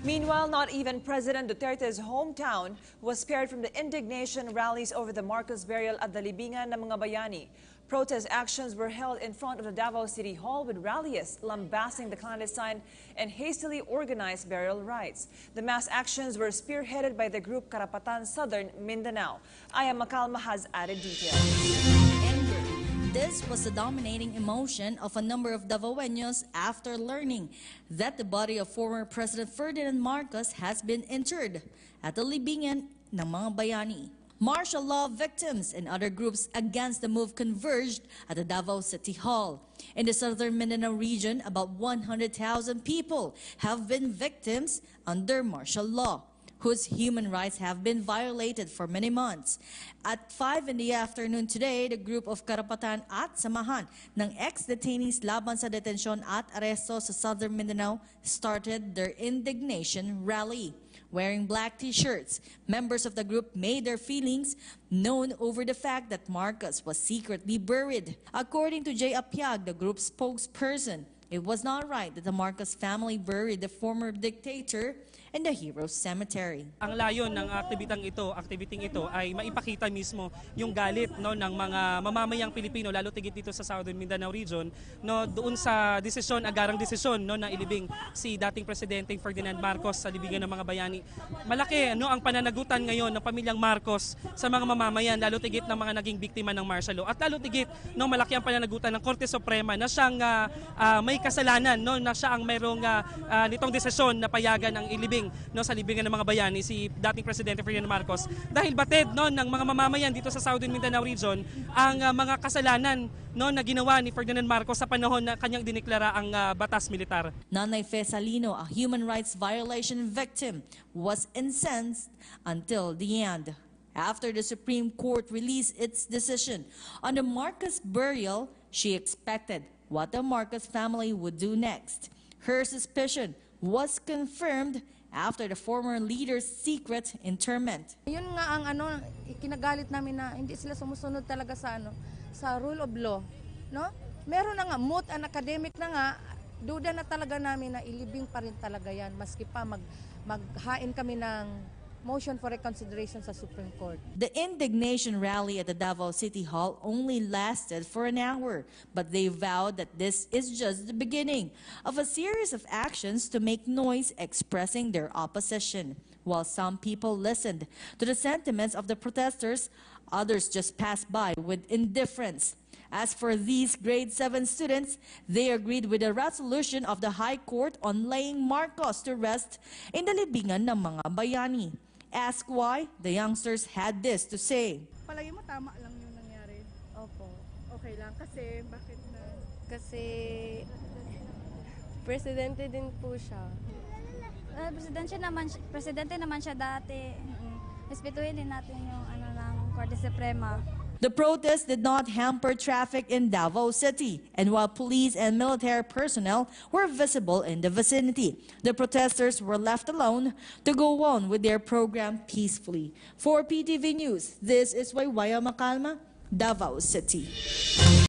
Meanwhile, not even President Duterte's hometown was spared from the indignation rallies over the Marcos burial at the Libingan ng mga Bayani. Protest actions were held in front of the Davao City Hall with rallyists lambasting the clandestine and hastily organized burial rites. The mass actions were spearheaded by the group Karapatan Southern Mindanao. Aya Macalma has added details. Anger. This was the dominating emotion of a number of Davaoeños after learning that the body of former President Ferdinand Marcos has been interred at the Libingan ng mga Bayani. Martial law victims and other groups against the move converged at the Davao City Hall. In the southern Mindanao region, about 100,000 people have been victims under martial law, whose human rights have been violated for many months. At 5 in the afternoon today, the group of Karapatan at samahan ng ex-detainees laban sa detensyon at aresto sa southern Mindanao started their indignation rally. Wearing black t-shirts, members of the group made their feelings known over the fact that Marcos was secretly buried. According to Jay Apiag, the group's spokesperson, it was not right that the Marcos family buried the former dictator in the Heroes Cemetery. Ang layon ng aktibiting ito ay maipakita mismo yung galit ng mga mamamayang Pilipino, lalo tigit dito sa Southern Mindanao region, doon sa agarang desisyon na ilibing si dating Presidente Ferdinand Marcos sa libingan ng mga Bayani. Malaki ang pananagutan ngayon ng pamilyang Marcos sa mga mamamayan, lalo tigit ng mga naging biktima ng martial law. At lalo tigit malaki ang pananagutan ng Korte Suprema na siyang may kasalanan, na siya ang mayroong nitong desisyon na payagan ang ilibing sa libingan ng mga Bayani si dating Presidente Ferdinand Marcos dahil batid ng mga mamamayan dito sa Southern Mindanao region ang mga kasalanan na ginawa ni Ferdinand Marcos sa panahon na kanyang dineklara ang batas militar. Nanay Fe Salino, a human rights violation victim, was incensed until the end. After the Supreme Court released its decision on the Marcos burial, she expected what the Marcos family would do next. Her suspicion was confirmed after the former leader's secret interment. Yun nga ang kinagalit namin na hindi sila sumusunod talaga sa rule of law, no? Meron na nga moot and academic na nga, duda na talaga namin na ilibing pa rin talaga yan maski pa maghain kami ng motion for reconsideration sa Supreme Court. The indignation rally at the Davao City Hall only lasted for an hour, but they vowed that this is just the beginning of a series of actions to make noise expressing their opposition. While some people listened to the sentiments of the protesters, others just passed by with indifference. As for these grade 7 students, they agreed with the resolution of the High Court on laying Marcos to rest in the libingan ng mga Bayani. Asked why, the youngsters had this to say. Palagi mo tama lang yung nangyari? Opo. Okay lang. Kasi, bakit na? Kasi, presidente din po siya. Presidente naman siya dati. Respetuhin din natin yung ng Korte Suprema. The protest did not hamper traffic in Davao City, and while police and military personnel were visible in the vicinity, the protesters were left alone to go on with their program peacefully. For PTV News, this is Waywaya Macalma, Davao City.